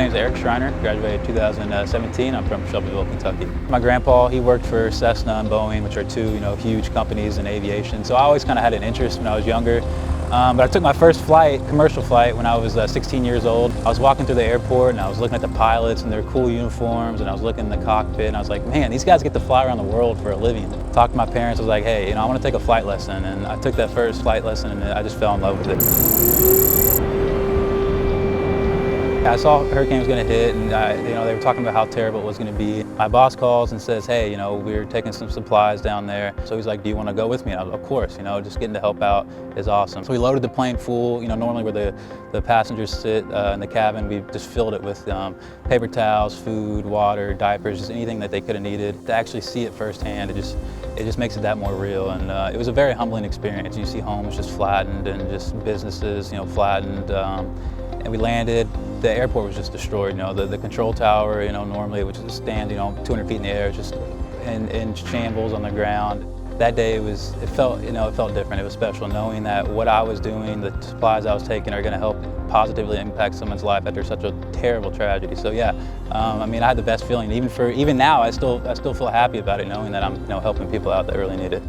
name is Eric Schreiner, graduated 2017. I'm from Shelbyville, Kentucky. My grandpa, he worked for Cessna and Boeing, which are two, huge companies in aviation. So I always kind of had an interest when I was younger. But I took my first flight, commercial flight, when I was 16 years old. I was walking through the airport and I was looking at the pilots and their cool uniforms, and I was looking in the cockpit and I was like, man, these guys get to fly around the world for a living. Talked to my parents, I was like, hey, I want to take a flight lesson. And I took that first flight lesson and I just fell in love with it. I saw a hurricane was going to hit, and they were talking about how terrible it was going to be. My boss calls and says, hey, we're taking some supplies down there. So he's like, do you want to go with me? And I was, of course, just getting to help out is awesome. So we loaded the plane full, normally where the passengers sit in the cabin, we just filled it with paper towels, food, water, diapers, just anything that they could have needed. To actually see it firsthand, it just makes it that more real. And it was a very humbling experience. You see homes just flattened and just businesses, flattened. And we landed. The airport was just destroyed. The control tower, normally it would just stand, 200 feet in the air, just in shambles on the ground. That day it felt different. It was special, knowing that what I was doing, the supplies I was taking, are going to help positively impact someone's life after such a terrible tragedy. So yeah, I had the best feeling. Even now, I still feel happy about it, knowing that I'm helping people out that really need it.